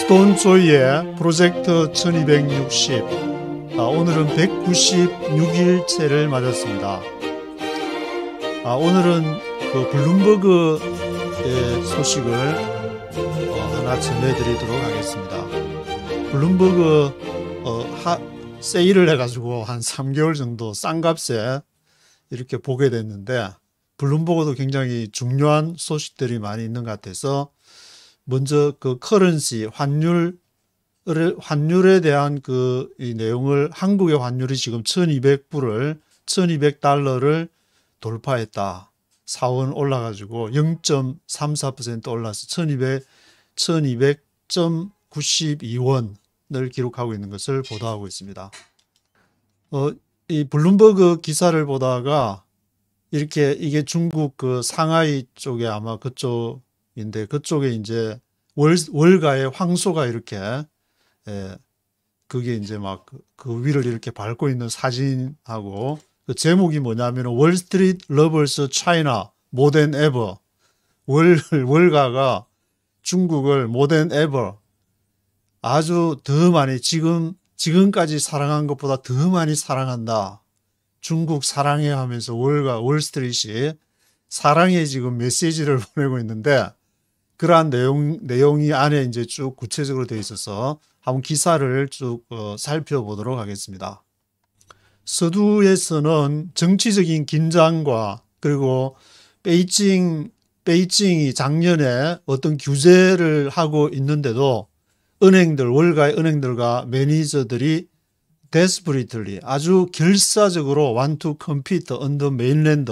스톤 조이의 프로젝트 1260. 오늘은 196일째를 맞았습니다. 오늘은 그 블룸버그의 소식을 하나 전해드리도록 하겠습니다. 블룸버그 세일을 해가지고 한 3개월 정도 싼 값에 이렇게 보게 됐는데, 블룸버그도 굉장히 중요한 소식들이 많이 있는 것 같아서 먼저 그 커런시 환율에 대한 이 내용을, 한국의 환율이 지금 1200달러를 돌파했다. 4원 올라가지고 0.34% 올라서 1200.92원을 기록하고 있는 것을 보도하고 있습니다. 이 블룸버그 기사를 보다가 이게 중국 그 상하이 쪽에 아마 그쪽인데, 그쪽에 이제 월가의 황소가 이렇게 그게 이제 막 그 위를 이렇게 밟고 있는 사진하고, 그 제목이 뭐냐면 월스트리트 러버스 차이나 모던 에버. 월가가 중국을 모던 에버, 아주 더 많이, 지금까지 사랑한 것보다 더 많이 사랑한다. 중국 사랑해 하면서 월스트리트이 사랑의 지금 메시지를 보내고 있는데, 그러한 내용이 안에 이제 쭉 구체적으로 되어 있어서 한번 기사를 쭉 살펴보도록 하겠습니다. 서두에서는 정치적인 긴장과, 그리고 베이징이 작년에 어떤 규제를 하고 있는데도 월가의 은행들과 매니저들이 desperately, 아주 결사적으로 want to compete on the mainland.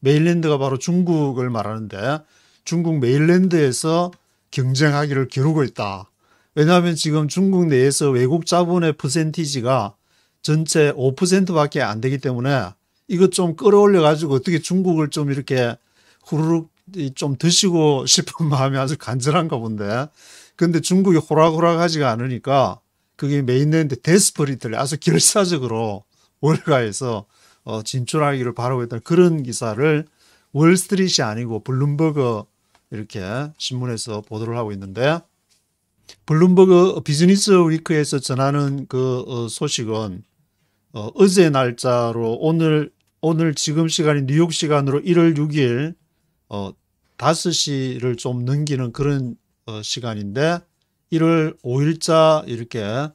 메인랜드가 바로 중국을 말하는데, 중국 메인랜드에서 경쟁하기를 겨루고 있다. 왜냐하면 지금 중국 내에서 외국 자본의 퍼센티지가 전체 5%밖에 안 되기 때문에 이것 좀 끌어올려 가지고 어떻게 중국을 좀 이렇게 후루룩 좀 드시고 싶은 마음이 아주 간절한가 본데, 근데 중국이 호락호락하지가 않으니까 그게 메인랜드 데스퍼리트를 아주 결사적으로 월가에서 진출하기를 바라고 있다는 그런 기사를 월스트리트이 아니고 블룸버그 이렇게 신문에서 보도를 하고 있는데, 블룸버그 비즈니스 위크에서 전하는 그 소식은 어제 날짜로 오늘 지금 시간이 뉴욕 시간으로 1월 6일 5시를 좀 넘기는 그런 시간인데, 1월 5일자 이렇게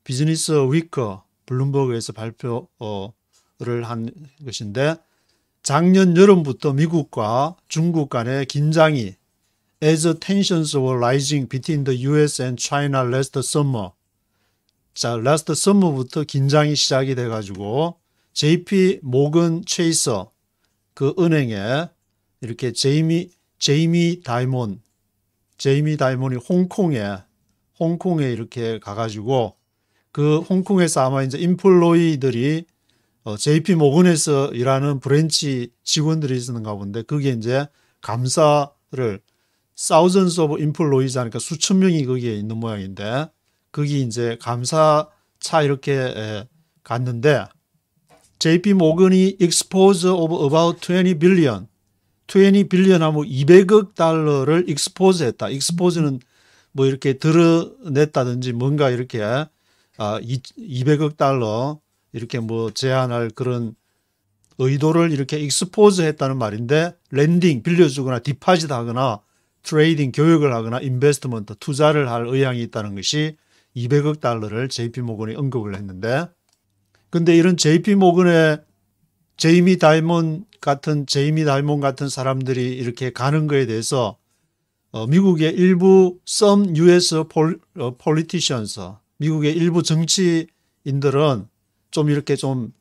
비즈니스 위크 블룸버그에서 발표를 한 것인데, 작년 여름부터 미국과 중국 간의 긴장이 as tensions were rising between the US and China last summer. 자, last summer부터 긴장이 시작이 돼가지고 JP 모건 체이서 그 은행에 이렇게 제이미 다이몬이 홍콩에 이렇게 가가지고, 그 홍콩에서 아마 이제 인플로이들이 JP 모건에서 일하는 브랜치 직원들이 있었는가 본데, 그게 이제 감사를 thousands of employees 하니까 수천 명이 거기에 있는 모양인데, 거기 이제 감사차 이렇게 갔는데, JP 모건이 expose of about 20 billion 하면 200억 달러를 expose 했다. expose는 뭐 이렇게 드러냈다든지 뭔가 이렇게 200억 달러 이렇게 뭐 제한할 그런 의도를 이렇게 익스포즈 했다는 말인데, 렌딩 빌려주거나 디파짓 하거나 트레이딩 교육을 하거나 인베스트먼트 투자를 할 의향이 있다는 것이 200억 달러를 JP 모건이 언급을 했는데, 근데 이런 JP 모건의 제이미 다이몬 같은 사람들이 이렇게 가는 거에 대해서 미국의 일부 some US politicians, 미국의 일부 정치인들은 좀 이렇게 좀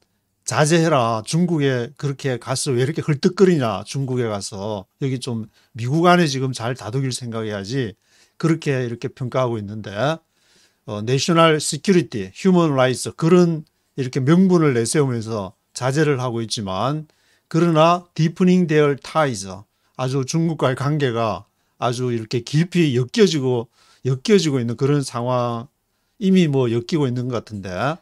자제해라. 중국에 그렇게 가서 왜 이렇게 헐떡거리냐. 중국에 가서 여기 좀 미국 안에 지금 잘 다독일 생각해야지. 그렇게 이렇게 평가하고 있는데, 내셔널 시큐리티, 휴먼 라이츠 그런 이렇게 명분을 내세우면서 자제를 하고 있지만, 그러나 deepening their ties, 아주 중국과의 관계가 아주 이렇게 깊이 엮여지고 있는 그런 상황, 이미 뭐 엮이고 있는 것 같은데,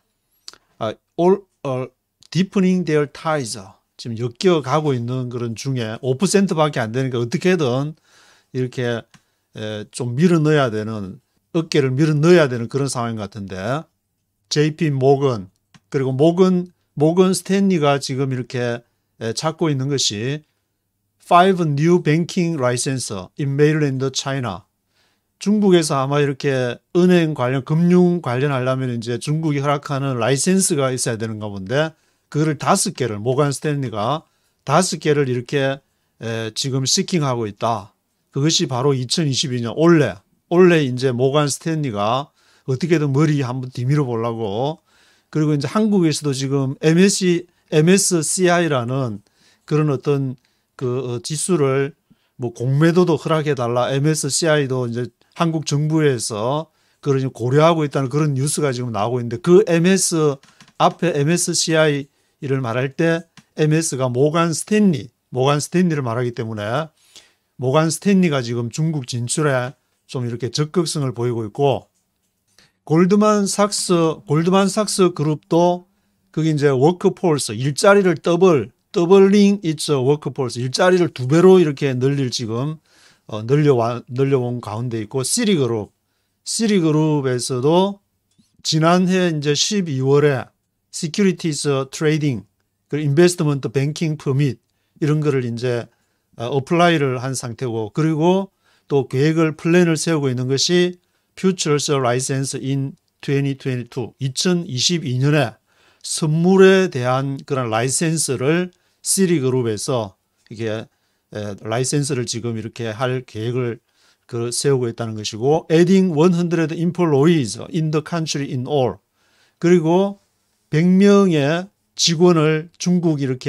deepening their ties, 지금 엮여가고 있는 그런 중에 5%밖에 안 되니까 어떻게든 이렇게 좀 밀어넣어야 되는 어깨를 밀어 넣어야 되는 그런 상황인 것 같은데 JP 모건 그리고 모건 스탠리가 지금 이렇게 찾고 있는 것이 5 new banking license in mainland China. 중국에서 아마 이렇게 은행 관련, 금융 관련하려면 이제 중국이 허락하는 라이센스가 있어야 되는가 본데, 그거를 5개를, 모건 스탠리가 5개를 이렇게 지금 시킹하고 있다. 그것이 바로 2022년 올해 이제 모건 스탠리가 어떻게든 머리 한번 뒤밀어 보려고, 그리고 이제 한국에서도 지금 MSCI라는 그런 어떤 그 지수를 뭐 공매도도 허락해달라. MSCI도 이제 한국 정부에서 그걸 고려하고 있다는 그런 뉴스가 지금 나오고 있는데 그 앞에 MSCI를 말할 때 MS가 모건 스탠리를 말하기 때문에 모건 스탠리가 지금 중국 진출에 좀 이렇게 적극성을 보이고 있고 골드만삭스 그룹도 그게 이제 워크포스 일자리를 더블링 있죠. 워크포스 일자리를 2배로 이렇게 늘릴 지금 늘려온 가운데 있고 시리그룹에서도 지난해 이제 12월에 시큐리티즈 트레이딩 그 인베스트먼트 뱅킹 퍼밋 이런 거를 이제 어플라이를 한 상태고 그리고 또 플랜을 세우고 있는 것이 퓨처스 라이센스 인 2022년에 선물에 대한 그런 라이센스를 시리그룹에서 이게 라이센스를 지금 이렇게 할 계획을 세우고 있다는 것이고 adding 100 employees in the country in all 그리고 100명의 직원을 중국의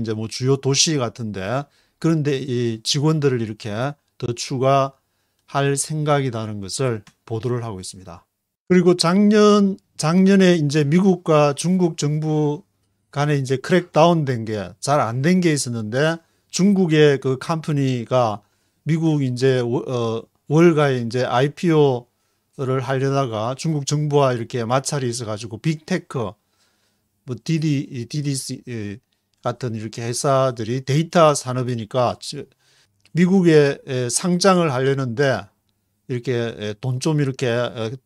이제 뭐 주요 도시 같은데 그런데 이 직원들을 이렇게 더 추가할 생각이라는 것을 보도를 하고 있습니다. 그리고 작년에 이제 미국과 중국 정부 간에 이제 크랙다운 된 게 잘 안 된 게 있었는데 중국의 그 컴퍼니가 미국 이제 월가에 이제 IPO를 하려다가 중국 정부와 이렇게 마찰이 있어가지고 빅테크 뭐 DDC 같은 이렇게 회사들이 데이터 산업이니까 미국에 상장을 하려는데 이렇게 돈 좀 이렇게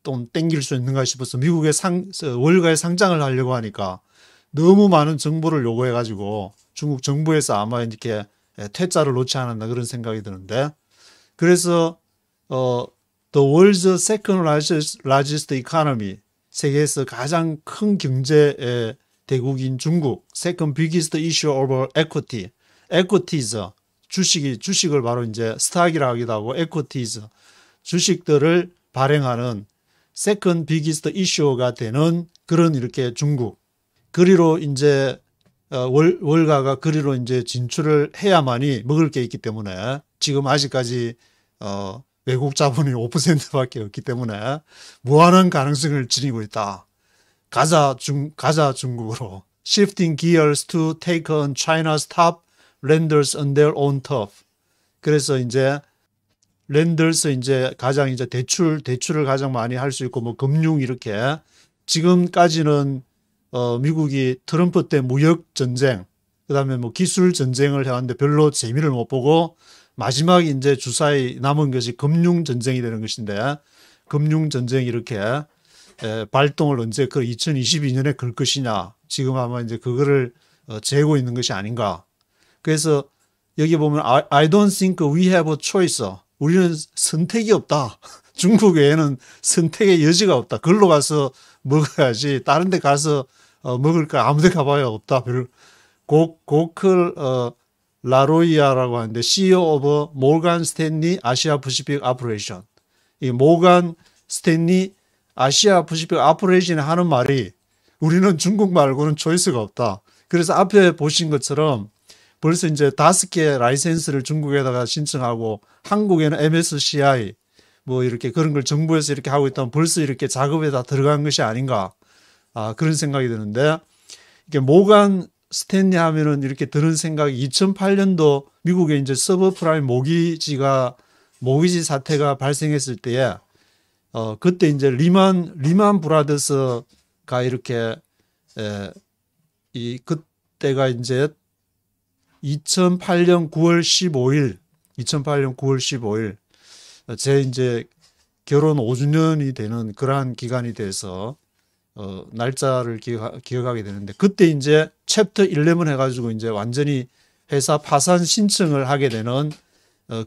돈 땡길 수 있는가 싶어서 미국의 월가에 상장을 하려고 하니까 너무 많은 정보를 요구해가지고 중국 정부에서 아마 이렇게 퇴짜를 놓지 않았나 그런 생각이 드는데 그래서 The world's second largest economy 세계에서 가장 큰 경제 대국인 중국 second biggest issue of equities 주식을 바로 이제 스탁이라고 하기도 하고 equities 주식들을 발행하는 second biggest issue가 되는 그런 이렇게 중국 그리로 이제 월가가 그리로 이제 진출을 해야만이 먹을 게 있기 때문에 지금 아직까지 외국 자본이 5%밖에 없기 때문에 무한한 가능성을 지니고 있다. 가자 중국으로 shifting gears to take on China's top lenders on their own turf. 그래서 이제 렌더스 이제 가장 이제 대출을 가장 많이 할 수 있고 뭐 금융 이렇게 지금까지는 미국이 트럼프 때 무역 전쟁 그다음에 뭐 기술 전쟁을 해왔는데 별로 재미를 못 보고 마지막 이제 주사위 남은 것이 금융 전쟁이 되는 것인데 금융 전쟁이 이렇게 발동을 언제 2022년에 걸 것이냐 지금 아마 이제 그거를 재고 있는 것이 아닌가. 그래서 여기 보면 I don't think we have a choice. 우리는 선택이 없다. 중국 외에는 선택의 여지가 없다. 걸로 가서 먹어야지. 다른 데 가서 먹을 거 아무 데 가봐야 없다. 고클 라로이아라고 하는데 CEO of 모건 스탠리 아시아 퍼시픽 아퍼레이션. 이 모건 스탠리 아시아 퍼시픽 아퍼레이션이 하는 말이 우리는 중국 말고는 초이스가 없다. 그래서 앞에 보신 것처럼 벌써 이제 5개 라이센스를 중국에다가 신청하고 한국에는 MSCI 뭐 이렇게 그런 걸 정부에서 이렇게 하고 있다면 벌써 이렇게 작업에 다 들어간 것이 아닌가 그런 생각이 드는데 이게 모건 스탠리 하면은 이렇게 드는 생각이 2008년도 미국에 이제 서브프라임 모기지 사태가 발생했을 때에 그때 이제 리만 브라더스가 이렇게 그때가 이제 2008년 9월 15일 제 이제 결혼 5주년이 되는 그러한 기간이 돼서 날짜를 기억하게 되는데, 그때 이제 챕터 11 해가지고 이제 완전히 회사 파산 신청을 하게 되는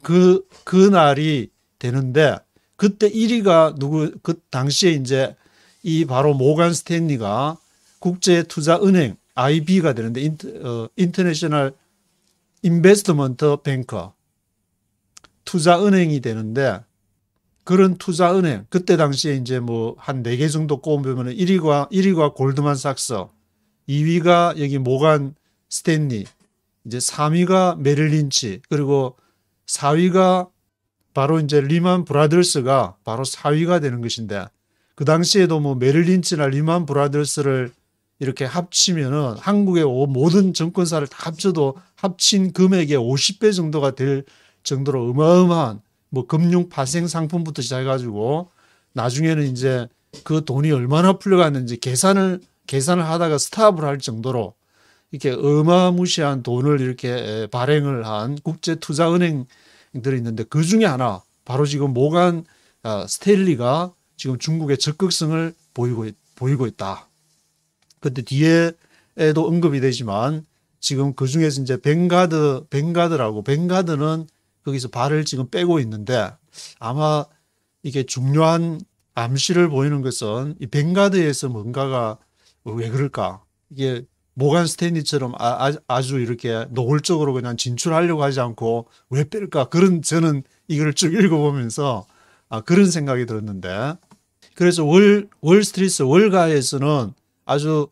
그 날이 되는데, 그때 1위가 그 당시에 이제 이 바로 모간 스탠리가 국제투자은행 IB가 되는데, 인터내셔널 인베스트먼트 뱅커, 투자은행이 되는데, 그런 투자은행, 그때 당시에 이제 뭐 한 4개 정도 꼽으면 1위가 골드만삭스, 2위가 여기 모간 스탠리, 이제 3위가 메릴 린치, 그리고 4위가 바로 이제 리만 브라더스가 바로 4위가 되는 것인데, 그 당시에도 뭐 메릴 린치나 리만 브라더스를 이렇게 합치면은 한국의 모든 증권사를 다 합쳐도 합친 금액의 50배 정도가 될 정도로 어마어마한 뭐 금융 파생 상품부터 시작해가지고, 나중에는 이제 그 돈이 얼마나 풀려갔는지 계산을 하다가 스탑을 할 정도로 이렇게 어마무시한 돈을 이렇게 발행을 한 국제 투자은행들이 있는데, 그 중에 하나 바로 지금 모간 스탠리가 지금 중국의 적극성을 보이고 있다. 그때 뒤에도 언급이 되지만, 지금 그 중에서 이제 뱅가드는 거기서 발을 지금 빼고 있는데, 아마 이게 중요한 암시를 보이는 것은 이 뱅가드에서 뭔가가 왜 그럴까? 이게 모간 스탠리처럼 아주 이렇게 노골적으로 그냥 진출하려고 하지 않고 왜 뺄까? 저는 이걸 쭉 읽어보면서 그런 생각이 들었는데, 그래서 월스트리트 월가에서는 아주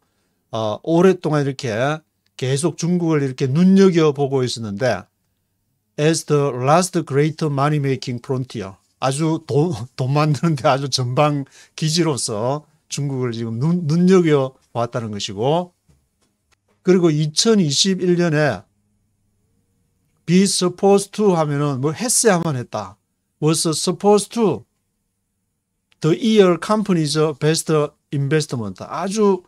오랫동안 이렇게 계속 중국을 이렇게 눈여겨보고 있었는데, as the last great money making frontier, 아주 돈 만드는데 아주 전방 기지로서 중국을 지금 눈여겨 왔다는 것이고, 그리고 2021년에 be supposed to 하면은 뭐 했어야만 했다. was supposed to the year company's best investment, 아주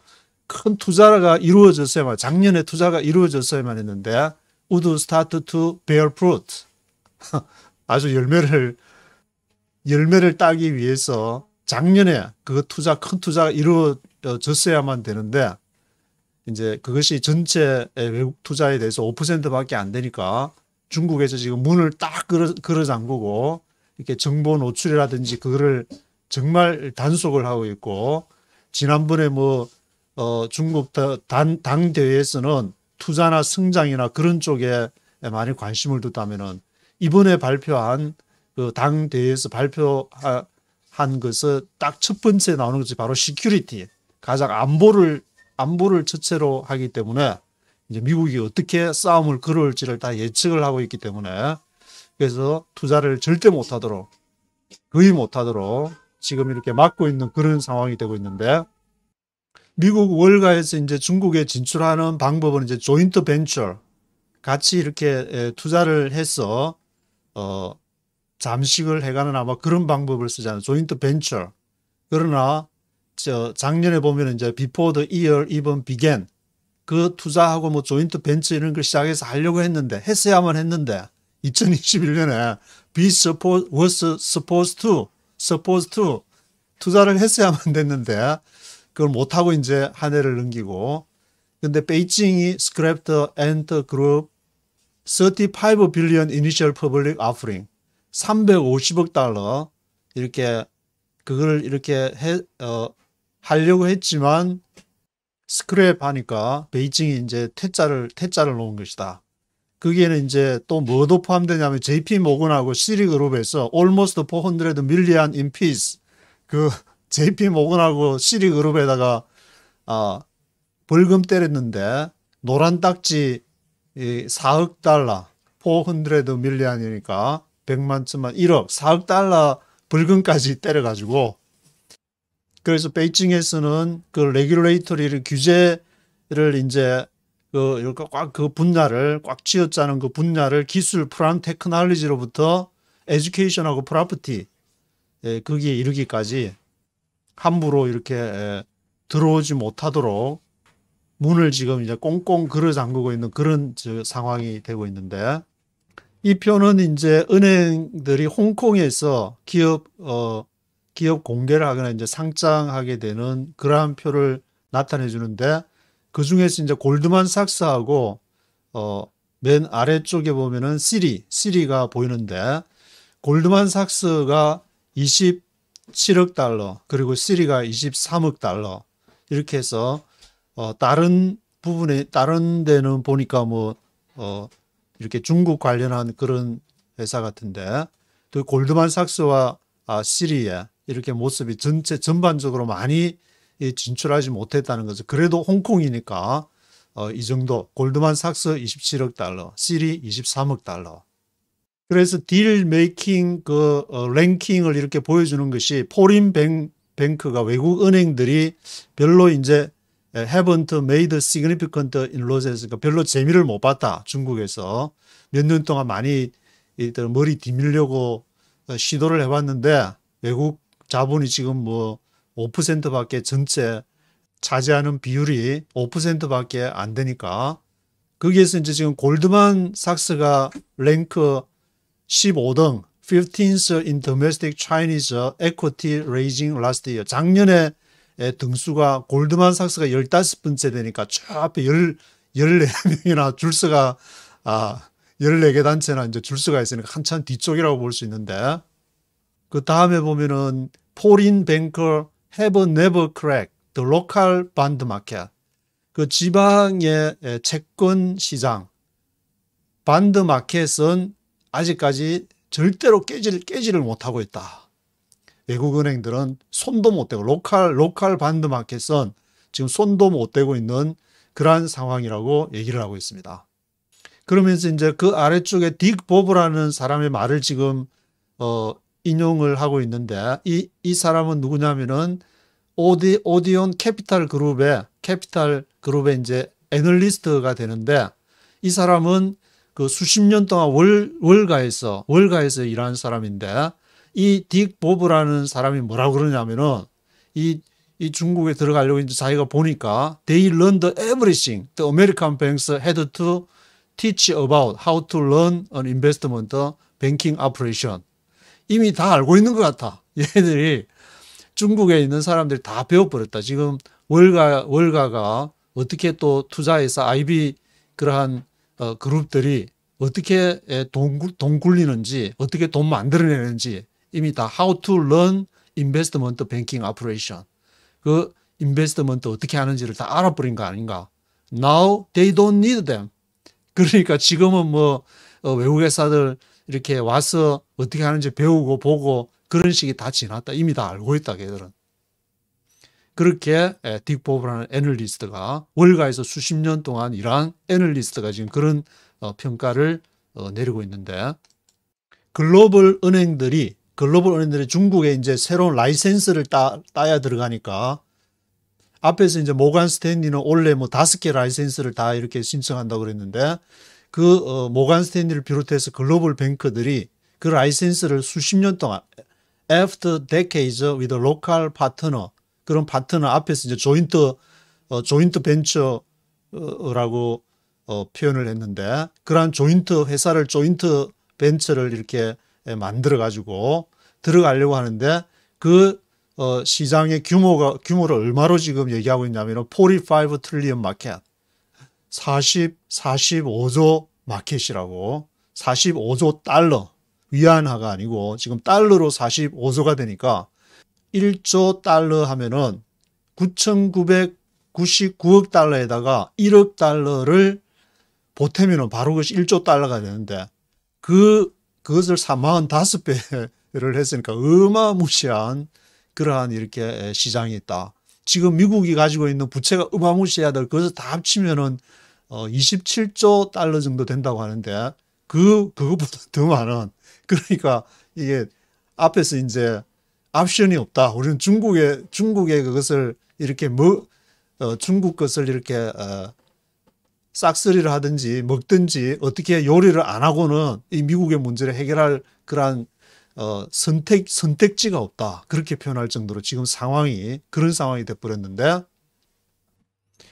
큰 투자가 이루어졌어야만, 작년에 투자가 이루어졌어야만 했는데 would start to bear fruit, 아주 열매를 따기 위해서 작년에 그 큰 투자가 이루어졌어야만 되는데, 이제 그것이 전체 외국 투자에 대해서 5%밖에 안 되니까 중국에서 지금 문을 딱 걸어 잠그고 이렇게 정보 노출이라든지 그거를 정말 단속을 하고 있고, 지난번에 뭐 중국 당 대회에서는 투자나 성장이나 그런 쪽에 많이 관심을 뒀다면은, 이번에 발표한 그 당 대회에서 발표한 것은 딱 첫 번째 나오는 것이 바로 시큐리티, 가장 안보를 첫째로 하기 때문에 이제 미국이 어떻게 싸움을 걸을지를 다 예측을 하고 있기 때문에, 그래서 투자를 절대 못하도록, 거의 못하도록 지금 이렇게 막고 있는 그런 상황이 되고 있는데, 미국 월가에서 이제 중국에 진출하는 방법은 이제 조인트 벤처, 같이 이렇게 투자를 해서 잠식을 해가는 아마 그런 방법을 쓰잖아요. 조인트 벤처. 그러나 작년에 보면 이제 before the year even began, 그 투자하고 뭐 조인트 벤처 이런 걸 시작해서 했어야만 했는데 2021년에 was supposed to 투자를 했어야만 됐는데 그걸 못하고 이제 한 해를 넘기고, 근데 베이징이 scrapped Ant Group 35 billion initial public offering, 350억 달러 이렇게 그걸 이렇게 하려고 했지만 스크랩 하니까 베이징이 이제 퇴짜를 놓은 것이다. 거기에는 이제 또 뭐도 포함되냐면 JP 모건하고 시리그룹에서 almost 400 million in fees, 그 JP 모건하고 시리그룹에다가 벌금 때렸는데 노란 딱지 4억 달러, 400 million이니까 100만, 1000만, 1억, 4억 달러 벌금까지 때려가지고, 그래서 베이징에서는 그 레귤레이터리 규제를 이제 그 분야를 꽉 쥐어짜는 그 분야를 기술 프람 테크놀로지로부터 에듀케이션하고 프로퍼티 거기에 이르기까지 함부로 이렇게 들어오지 못하도록 문을 지금 이제 꽁꽁 걸어 잠그고 있는 그런 상황이 되고 있는데, 이 표는 이제 은행들이 홍콩에서 기업 기업 공개를 하거나 이제 상장하게 되는 그러한 표를 나타내 주는데, 그 중에서 이제 골드만삭스하고 맨 아래쪽에 보면은 시리가 보이는데, 골드만삭스가 27억 달러, 그리고 시리가 23억 달러, 이렇게 해서 다른 부분에 다른 데는 보니까 이렇게 중국 관련한 그런 회사 같은데, 또 골드만삭스와 시리의 이렇게 모습이 전반적으로 많이 진출하지 못했다는 거죠. 그래도 홍콩이니까 이 정도, 골드만삭스 27억 달러, 시리 23억 달러. 그래서 딜 메이킹 랭킹을 이렇게 보여주는 것이, 포린 뱅크가 외국 은행들이 별로 이제 haven't made significant inroads, 그러니까 별로 재미를 못 봤다. 중국에서 몇 년 동안 많이 머리 뒤밀려고 시도를 해봤는데, 외국 자본이 지금 5%밖에 전체 차지하는 비율이 5%밖에 안 되니까, 거기에서 이제 지금 골드만삭스가 랭크 15등, 15th in domestic Chinese equity raising last year. 작년에 등수가 골드만삭스가 15번째 되니까 저 앞에 14명이나 줄서가 14개 단체나 이제 줄서가 있으니까 한참 뒤쪽이라고 볼 수 있는데, 그 다음에 보면은 foreign banker have never cracked the local bond market. 그 지방의 채권 시장 반드 마켓은 아직까지 절대로 깨지를 못하고 있다. 외국 은행들은 손도 못 대고, 로컬 반드 마켓은 지금 손도 못 대고 있는 그러한 상황이라고 얘기를 하고 있습니다. 그러면서 이제 그 아래쪽에 딕 보브라는 사람의 말을 지금 인용을 하고 있는데, 이 사람은 누구냐면은 오디온 캐피탈 그룹의 이제 애널리스트가 되는데, 이 사람은 그 수십 년 동안 월가에서 일하는 사람인데, 이 딕 보브라는 사람이 뭐라고 그러냐면은, 이 중국에 들어가려고 이제 자기가 보니까 they learned everything the American banks had to teach about how to run an investment banking operation. 이미 다 알고 있는 것 같아. 얘들이, 중국에 있는 사람들이 다 배워버렸다. 지금 월가가 어떻게 또 투자해서 IB 그러한 그룹들이 어떻게 돈 굴리는지, 어떻게 돈 만들어내는지 이미 다 how to run investment banking operation, 그 인베스트먼트 어떻게 하는지를 다 알아버린 거 아닌가. Now they don't need them. 그러니까 지금은 외국 회사들 이렇게 와서 어떻게 하는지 배우고 보고 그런 식이 다 지났다. 이미 다 알고 있다, 걔들은. 그렇게 딕 보브라는 애널리스트가, 월가에서 수십 년 동안 일한 애널리스트가 지금 그런 평가를 내리고 있는데, 글로벌 은행들이 중국에 이제 새로운 라이센스를 따야 들어가니까, 앞에서 이제 모간 스탠리는 원래 5개 라이센스를 다 이렇게 신청한다고 그랬는데, 그 모간 스탠리를 비롯해서 글로벌 뱅크들이 그 라이센스를 수십 년 동안 after decades with a local partner, 그런 파트너, 앞에서 이제 조인트 벤처라고 표현을 했는데, 그러한 회사를 조인트 벤처를 이렇게 만들어 가지고 들어가려고 하는데, 그 시장의 규모를 얼마로 지금 얘기하고 있냐면 45 트릴리언 마켓, 45조 마켓이라고. 45조 달러, 위안화가 아니고 지금 달러로 45조가 되니까 1조 달러 하면은 9,999억 달러에다가 1억 달러를 보태면은 바로 그것이 1조 달러가 되는데, 그것을 45배를 했으니까 어마무시한 그러한 이렇게 시장이 있다. 지금 미국이 가지고 있는 부채가 어마무시하다. 그것을 다 합치면은 27조 달러 정도 된다고 하는데, 그것보다 더 많은, 그러니까 이게 앞에서 이제 옵션이 없다. 우리는 중국의 그것을 이렇게 중국 것을 이렇게 싹쓸이를 하든지 먹든지 어떻게 요리를 안 하고는 이 미국의 문제를 해결할 그러한 선택지가 없다. 그렇게 표현할 정도로 지금 그런 상황이 돼버렸는데,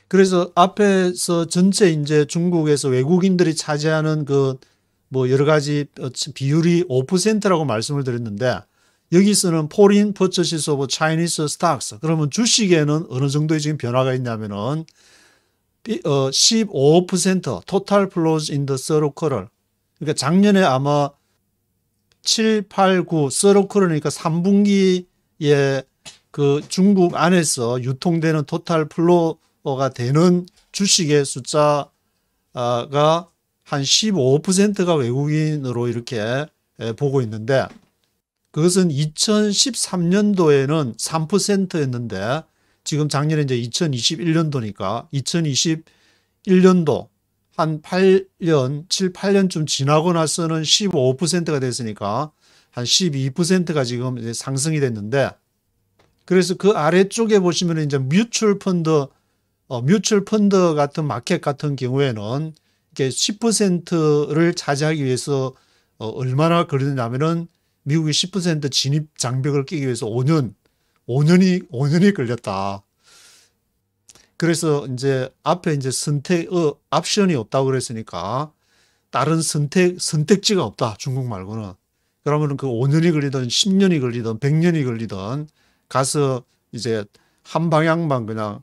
그래서 앞에서 전체 이제 중국에서 외국인들이 차지하는 여러 가지 비율이 5%라고 말씀을 드렸는데, 여기서는 foreign purchases of Chinese stocks. 그러면 주식에는 어느 정도의 지금 변화가 있냐면은 15% total flows in the third quarter. 그러니까 작년에 아마 7, 8, 9 third quarter니까 3분기에 그 중국 안에서 유통되는 토탈 플로어가 되는 주식의 숫자가 한 15%가 외국인으로 이렇게 보고 있는데, 그것은 2013년도에는 3%였는데 지금 작년에 이제 2021년도니까 2021년도 한 8년, 7, 8년쯤 지나고 나서는 15%가 됐으니까 한 12%가 지금 이제 상승이 됐는데, 그래서 그 아래쪽에 보시면 이제 뮤추얼 펀드 같은 마켓 같은 경우에는 이렇게 10%를 차지하기 위해서 얼마나 걸리냐면은 미국이 10% 진입 장벽을 끼기 위해서 5년이 걸렸다. 그래서 이제 앞에 이제 옵션이 없다고 그랬으니까 다른 선택지가 없다. 중국 말고는. 그러면은 그 5년이 걸리든 10년이 걸리든 100년이 걸리든 가서 이제 한 방향만 그냥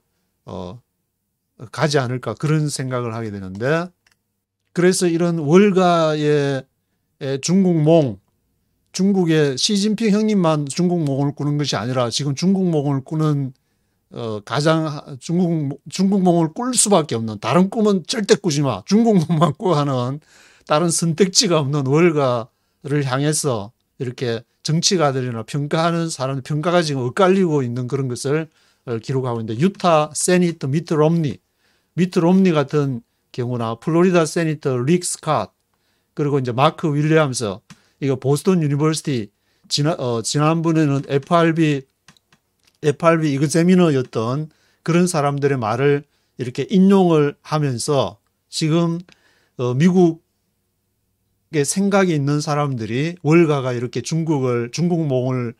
가지 않을까, 그런 생각을 하게 되는데, 그래서 이런 월가의 중국의 시진핑 형님만 중국몽을 꾸는 것이 아니라 지금 중국몽을 꾸는 중국몽을 꿀 수밖에 없는, 다른 꿈은 절대 꾸지 마, 중국몽만 꾸하는 다른 선택지가 없는 월가를 향해서 이렇게 정치가들이나 평가하는 사람들 평가가 지금 엇갈리고 있는 그런 것을 기록하고 있는데, 유타 세니터 미트 롬니 같은 경우나 플로리다 세니터 릭 스캇, 그리고 이제 마크 윌리엄스, 이거 보스턴 유니버시티 지난번에는 FRB 이그제미너였던 그런 사람들의 말을 이렇게 인용을 하면서 지금 미국의 생각이 있는 사람들이 월가가 이렇게 중국몽을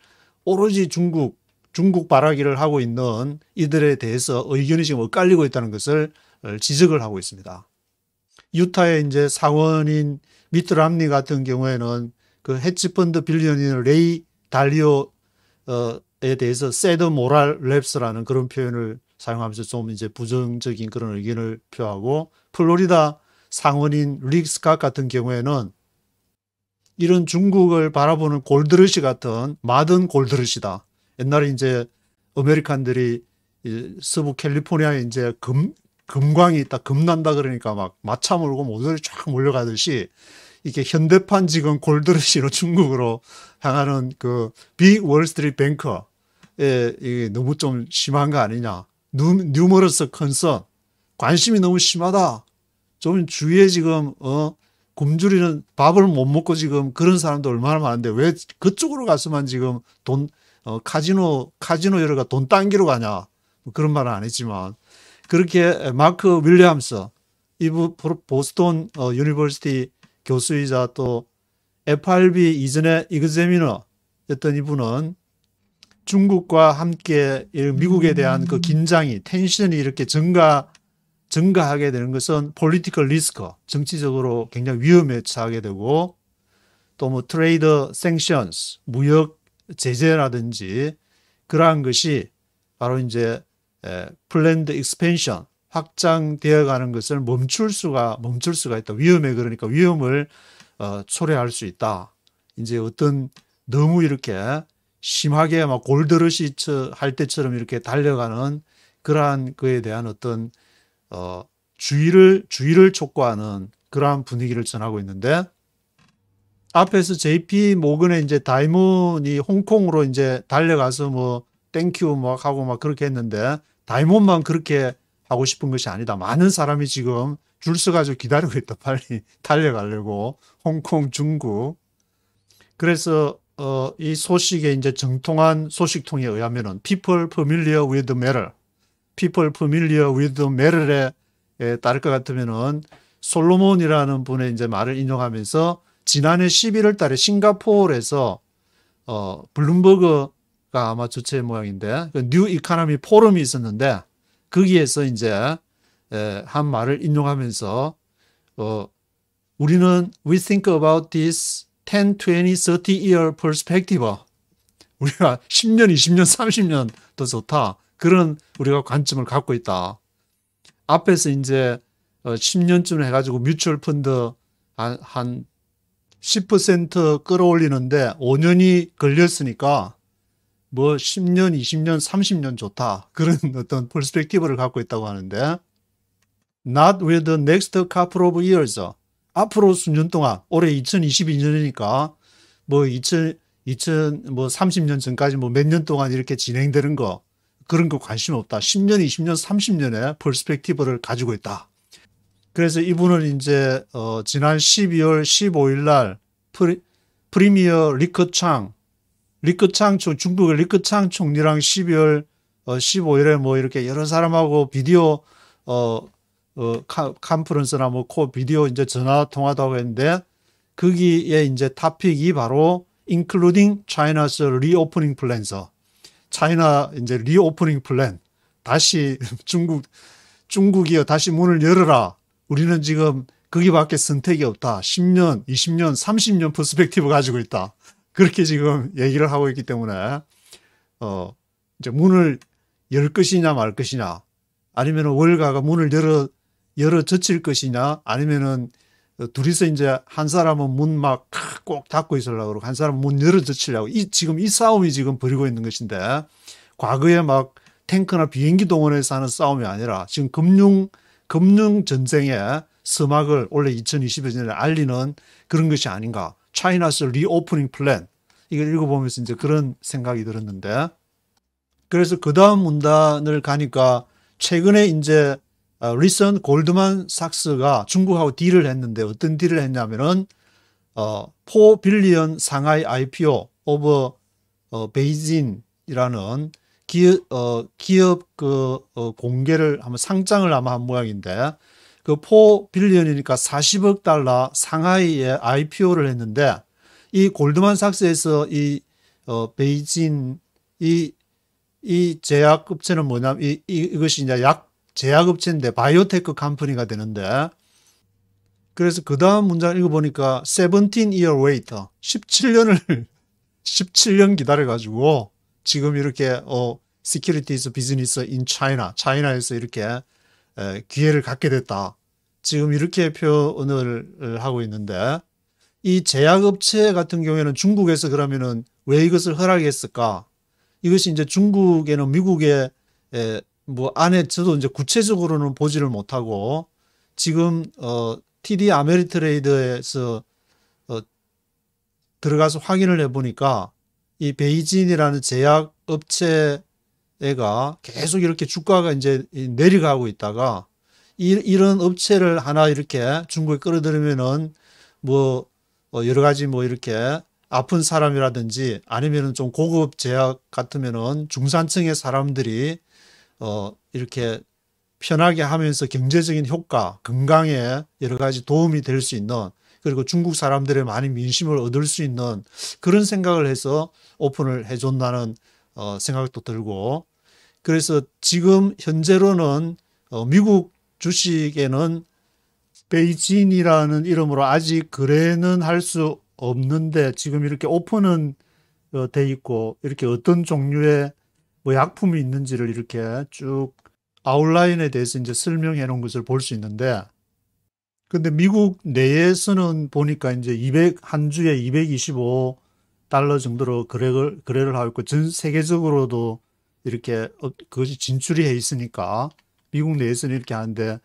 오로지 중국 바라기를 하고 있는 이들에 대해서 의견이 지금 엇갈리고 있다는 것을 지적을 하고 있습니다. 유타의 이제 상원인 미트 람니 같은 경우에는 그 헤지펀드 빌리언인 레이 달리오에 대해서 새드 모랄 랩스라는 그런 표현을 사용하면서 좀 이제 부정적인 그런 의견을 표하고, 플로리다 상원인 릭 스캇 같은 경우에는 이런 중국을 바라보는 골드러시 같은 마든 골드러시다. 옛날에 이제 아메리칸들이 서부 캘리포니아에 이제 금광이 있다, 금난다 그러니까 막 마차 몰고 모조리 쫙 몰려가듯이 이게 현대판 지금 골드러시로 중국으로 향하는 그 빅 월스트리트 뱅커에 이게 너무 좀 심한 거 아니냐. 뉴머러스 컨선, 관심이 너무 심하다. 좀 주위에 지금 굶주리는, 밥을 못 먹고 지금 그런 사람도 얼마나 많은데 왜 그쪽으로 가서만 지금 카지노 여러가 돈 딴기로 가냐. 그런 말은 안 했지만, 그렇게 마크 윌리엄스, 이분 보스턴 유니버시티 교수이자 또 FRB 이전에 이그제미너였던 이분은 중국과 함께 미국에 대한 그 긴장이, 텐션이 이렇게 증가하게 되는 것은 political risk, 정치적으로 굉장히 위험에 처하게 되고, 또 뭐 트레이드 생션스, 무역 제재라든지 그러한 것이 바로 이제 플랜드 익스펜션, 확장되어 가는 것을 멈출 수가 있다. 위험에, 그러니까 위험을 초래할 수 있다. 이제 어떤 너무 이렇게 심하게 막 골드러시 할 때처럼 이렇게 달려가는 그러한 그에 대한 어떤 주의를 촉구하는 그러한 분위기를 전하고 있는데, 앞에서 JP 모건의 이제 다이몬이 홍콩으로 이제 달려가서 뭐 땡큐 막 하고 막 그렇게 했는데, 다이몬만 그렇게 하고 싶은 것이 아니다. 많은 사람이 지금 줄 서가지고 기다리고 있다. 빨리 달려가려고. 홍콩, 중국. 그래서 이 소식의 이제 정통한 소식통에 의하면은 people familiar with the matter, people familiar with the matter에 따를 것 같으면은 솔로몬이라는 분의 이제 말을 인용하면서 지난해 11월 달에 싱가포르에서 블룸버그가 아마 주최 모양인데 그 뉴 이코노미 포럼이 있었는데 거기에서 이제 한 말을 인용하면서 우리는 we think about this 10, 20, 30 year perspective. 우리가 10년, 20년, 30년 더 좋다. 그런 우리가 관점을 갖고 있다. 앞에서 이제 10년쯤 해가지고 뮤추얼 펀드 한 10% 끌어올리는데 5년이 걸렸으니까 뭐 10년, 20년, 30년 좋다. 그런 어떤 퍼스펙티브를 갖고 있다고 하는데 not with the next couple of years. 앞으로 수년 동안 올해 2022년이니까 뭐 30년 전까지 뭐 몇 년 동안 이렇게 진행되는 거 그런 거 관심 없다. 10년, 20년, 30년의 퍼스펙티브를 가지고 있다. 그래서 이분은 이제 지난 12월 15일 날 프리미어 리커창 중국의 리커창 총리랑 12월 15일에 뭐 이렇게 여러 사람하고 비디오 컨퍼런스나 뭐 비디오 이제 전화 통화도 하고 했는데 거기에 이제 토픽이 바로 including China's reopening plans. 차이나 이제 리오프닝 플랜. 다시 중국이요. 다시 문을 열어라. 우리는 지금 거기밖에 선택이 없다. 10년, 20년, 30년 퍼스펙티브 가지고 있다. 그렇게 지금 얘기를 하고 있기 때문에 이제 문을 열 것이냐 말 것이냐, 아니면 월가가 문을 열어 젖힐 것이냐, 아니면은 둘이서 이제 한 사람은 문 막 꼭 닫고 있으려고 그러고 한 사람은 문 열어 젖히려고 지금 이 싸움이 지금 벌이고 있는 것인데, 과거에 막 탱크나 비행기 동원해서 하는 싸움이 아니라 지금 금융 전쟁의 서막을 올해 2020년에 알리는 그런 것이 아닌가. 차이나스 리오프닝 플랜. 이걸 읽어보면서 이제 그런 생각이 들었는데, 그래서 그 다음 문단을 가니까 최근에 이제 리선 골드만삭스가 중국하고 딜을 했는데 어떤 딜을 했냐면은 4 빌리언 상하이 IPO 오버 베이징이라는 기업 공개를 한번 상장을 아마 한 모양인데, 그 4 빌리언이니까 40억 달러 상하이에 IPO를 했는데, 이 골드만삭스에서 이 베이징 이 제약업체는 뭐냐면 이것이 이제 제약업체인데 바이오테크 컴퍼니가 되는데, 그래서 그 다음 문장 읽어보니까 17-year wait, 17년 기다려가지고 지금 이렇게 securities business in China, 차이나에서 이렇게 기회를 갖게 됐다. 지금 이렇게 표현을 하고 있는데, 이 제약업체 같은 경우에는 중국에서 그러면은 왜 이것을 허락했을까? 이것이 이제 중국에는 미국의 뭐 안에 저도 이제 구체적으로는 보지를 못하고, 지금 TD 아메리트레이드에서 들어가서 확인을 해보니까 이 베이징이라는 제약업체가 계속 이렇게 주가가 이제 내려가고 있다가 이런 업체를 하나 이렇게 중국에 끌어들이면은 뭐 여러 가지 뭐 이렇게 아픈 사람이라든지 아니면은 좀 고급 제약 같으면은 중산층의 사람들이 이렇게 편하게 하면서 경제적인 효과, 건강에 여러 가지 도움이 될 수 있는, 그리고 중국 사람들의 많은 민심을 얻을 수 있는 그런 생각을 해서 오픈을 해준다는 생각도 들고, 그래서 지금 현재로는 미국 주식에는 베이징이라는 이름으로 아직 거래는 할 수 없는데 지금 이렇게 오픈은 돼 있고, 이렇게 어떤 종류의 뭐 약품이 있는지를 이렇게 쭉 아웃라인에 대해서 이제 설명해 놓은 것을 볼 수 있는데, 근데 미국 내에서는 보니까 이제 한 주에 225달러 정도로 거래를 하고 있고, 전 세계적으로도 이렇게 그것이 진출이 해 있으니까 미국 내에서는 이렇게 하는데,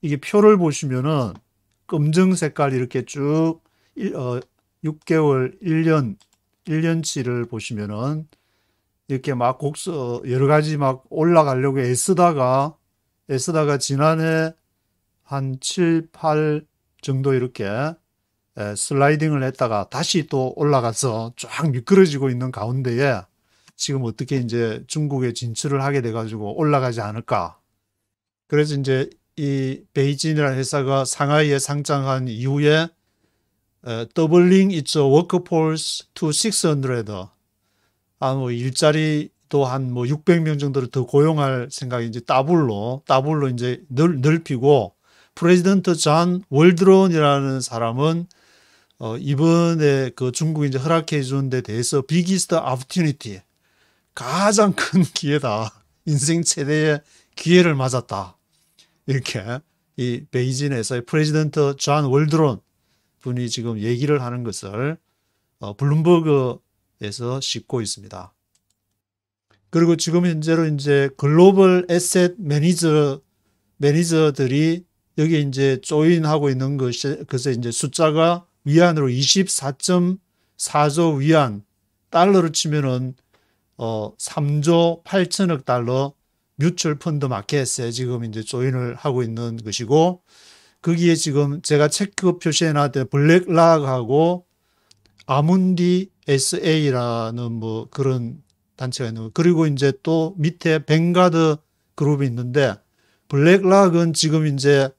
이게 표를 보시면은 검정 색깔 이렇게 쭉 6개월, 1년치를 보시면은 이렇게 막 여러 가지 막 올라가려고 애쓰다가 지난해 한 7, 8 정도 이렇게 슬라이딩을 했다가 다시 또 올라가서 쫙 미끄러지고 있는 가운데에 지금 어떻게 이제 중국에 진출을 하게 돼가지고 올라가지 않을까. 그래서 이제 이 베이징이라는 회사가 상하이에 상장한 이후에 doubling its workforce to 600. 뭐 일자리도 한 뭐 600명 정도를 더 고용할 생각이 이제 더블로 이제 넓히고, 프레지던트 존 월드론이라는 사람은 이번에 그 중국이 이제 허락해 준 데 대해서 biggest opportunity, 가장 큰 기회다. 인생 최대의 기회를 맞았다. 이렇게 이 베이징에서의 프레지던트 존 월드론 분이 지금 얘기를 하는 것을 블룸버그에서 싣고 있습니다. 그리고 지금 현재로 이제 글로벌 에셋 매니저들이 여기 이제 조인하고 있는 것이, 그래서 이제 숫자가 위안으로 24.4조 위안, 달러로 치면은 3조 8천억 달러 뮤추얼 펀드 마켓에 지금 이제 조인을 하고 있는 것이고, 거기에 지금 제가 체크 표시해 놨던 블랙락하고 아문디 SA라는 뭐 그런 단체가 있는 거. 그리고 이제 또 밑에 뱅가드 그룹이 있는데, 블랙락은 지금 이제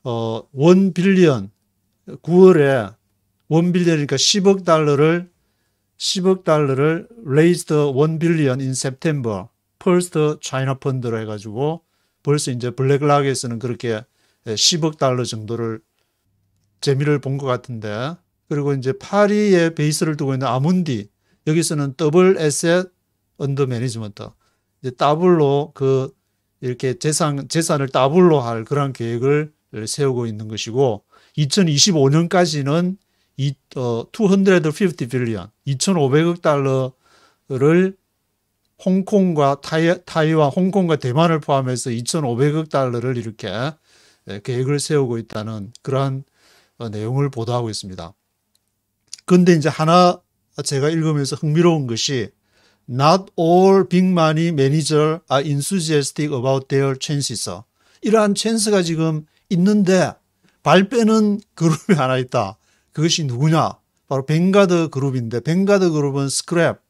1 빌리언 9월에 1 빌리언이니까 10억 달러를 raised 1 billion in September first China 펀드로 해가지고 벌써 이제 블랙락에서는 그렇게 10억 달러 정도를 재미를 본 것 같은데, 그리고 이제 파리에 베이스를 두고 있는 아문디, 여기서는 더블 에셋 언더 매니지먼트, 이제 더블로 그 이렇게 재산을 더블로 할 그런 계획을 세우고 있는 것이고, 2025년까지는 250 빌리언, 2,500억 달러를 홍콩과 타이완, 홍콩과 대만을 포함해서 2,500억 달러를 이렇게 계획을 세우고 있다는 그러한 내용을 보도하고 있습니다. 그런데 이제 하나 제가 읽으면서 흥미로운 것이 Not all big money managers are enthusiastic about their chances. 이러한 찬스가 지금 있는데 발 빼는 그룹이 하나 있다. 그것이 누구냐? 바로 뱅가드 그룹인데, 뱅가드 그룹은 scrap.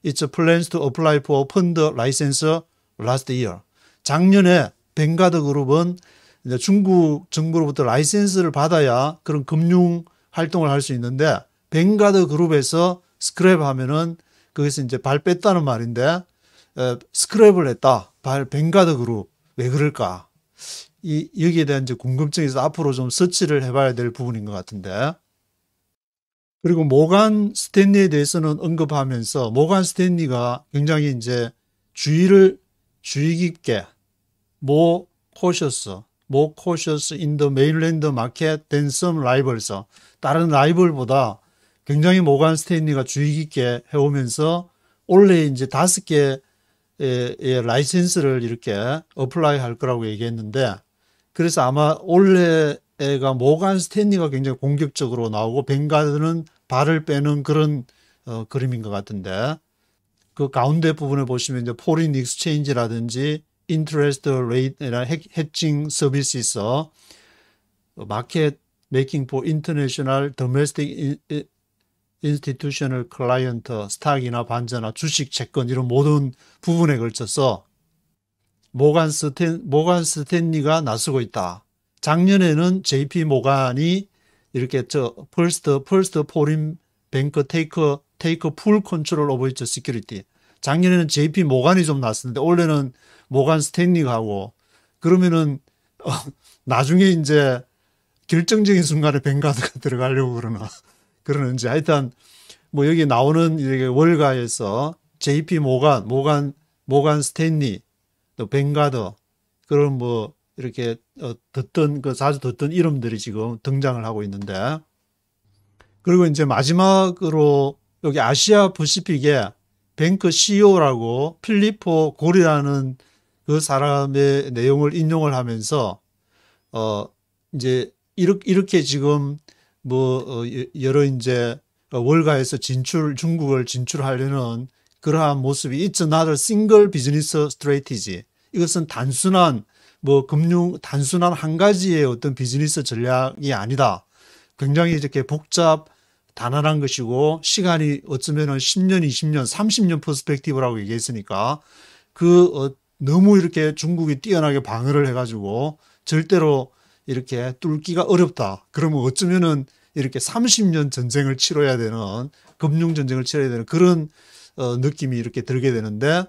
It's plans to apply for fund license last year. 작년에 뱅가드 그룹은 이제 중국 정부로부터 라이센스를 받아야 그런 금융 활동을 할 수 있는데, 뱅가드 그룹에서 스크랩 하면은 거기서 이제 발 뺐다는 말인데, 스크랩을 했다. 뱅가드 그룹. 왜 그럴까? 여기에 대한 이제 궁금증이 있어서 앞으로 좀 서치를 해봐야 될 부분인 것 같은데. 그리고 모간 스탠리에 대해서는 언급하면서, 모간 스탠리가 굉장히 이제 주의 깊게 more cautious in the mainland market than some rivals. 다른 라이벌보다 굉장히 모간 스탠리가 주의 깊게 해오면서 올해 이제 5개의 라이센스를 이렇게 어플라이 할 거라고 얘기했는데, 그래서 아마 올해가 모간 스탠리가 굉장히 공격적으로 나오고 뱅가드는 발을 빼는 그런 그림인 것 같은데, 그 가운데 부분에 보시면 이제 포린 익스체인지라든지 인트레스트 레이트나 해칭 서비스, 마켓 메이킹 포 인터내셔널 도메스틱 인스티튜셔널 클라이언트, 스탁이나 반자나 주식, 채권 이런 모든 부분에 걸쳐서 모간 스탠리가 나서고 있다. 작년에는 JP 모간이 이렇게 퍼스트 포린 뱅크 테이크 풀 컨트롤 오브 이츠 시큐리티. 작년에는 JP 모간이 좀 났었는데 올해는 모간 스탠리가 하고, 그러면은 나중에 이제 결정적인 순간에 뱅가드가 들어가려고 그러는지 하여튼 뭐 여기 나오는 이렇게 월가에서 JP 모간 스탠리, 또 뱅가드, 그런 뭐 이렇게 자주 듣던 이름들이 지금 등장을 하고 있는데, 그리고 이제 마지막으로 여기 아시아 퍼시픽에 뱅크 CEO라고 필리포 고리라는 그 사람의 내용을 인용을 하면서 이제 이렇게 지금 뭐 여러 이제 월가에서 중국을 진출하려는 그러한 모습이 It's not a single business strategy. 이것은 단순한 한 가지의 어떤 비즈니스 전략이 아니다. 굉장히 이렇게 단단한 것이고, 시간이 어쩌면은 10년, 20년, 30년 퍼스펙티브라고 얘기했으니까 너무 이렇게 중국이 뛰어나게 방어를 해가지고 절대로 이렇게 뚫기가 어렵다. 그러면 어쩌면은 이렇게 30년 전쟁을 치러야 되는, 금융 전쟁을 치러야 되는 그런 느낌이 이렇게 들게 되는데,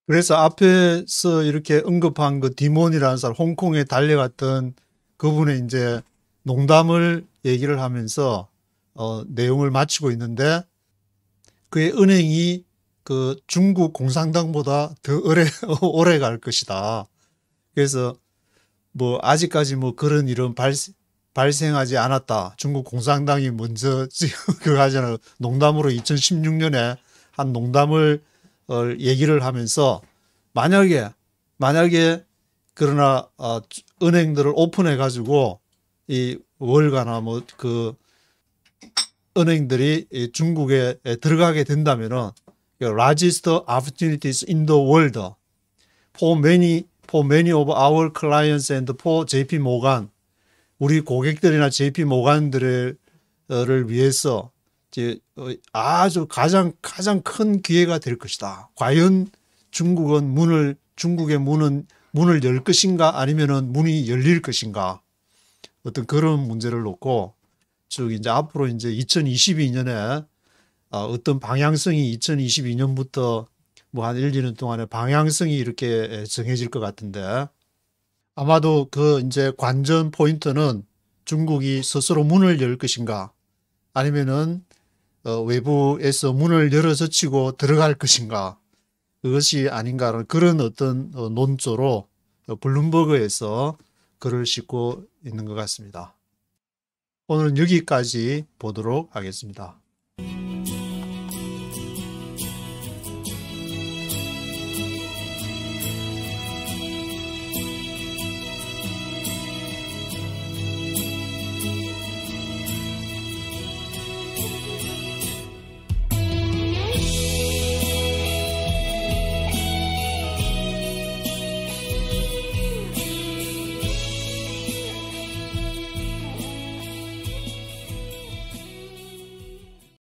그래서 앞에서 이렇게 언급한 그 디몬이라는 사람, 홍콩에 달려갔던 그분의 이제 농담을 얘기를 하면서 내용을 마치고 있는데 그의 은행이 그 중국 공산당보다 더 오래 갈 것이다. 그래서 뭐 아직까지 뭐 그런 일은 발생하지 않았다. 중국 공산당이 먼저 그거 하잖아요. 농담으로 2016년에 한 농담을 얘기를 하면서 만약에 그러나 은행들을 오픈해 가지고 이 월가나 뭐 그 은행들이 중국에 들어가게 된다면은 largest opportunities in the world for many of our clients and for JP Morgan 우리 고객들이나 JP 모간들을 위해서 이제 아주 가장 큰 기회가 될 것이다. 과연 중국의 문을 열 것인가 아니면은 문이 열릴 것인가 어떤 그런 문제를 놓고 즉 이제 앞으로 이제 2022년에 어떤 방향성이 2022년부터 뭐 한 1, 2년 동안에 방향성이 이렇게 정해질 것 같은데 아마도 그 이제 관전 포인트는 중국이 스스로 문을 열 것인가 아니면은 외부에서 문을 열어젖히고 들어갈 것인가 그것이 아닌가라는 그런 어떤 논조로 블룸버그에서 글을 싣고 있는 것 같습니다. 오늘은 여기까지 보도록 하겠습니다.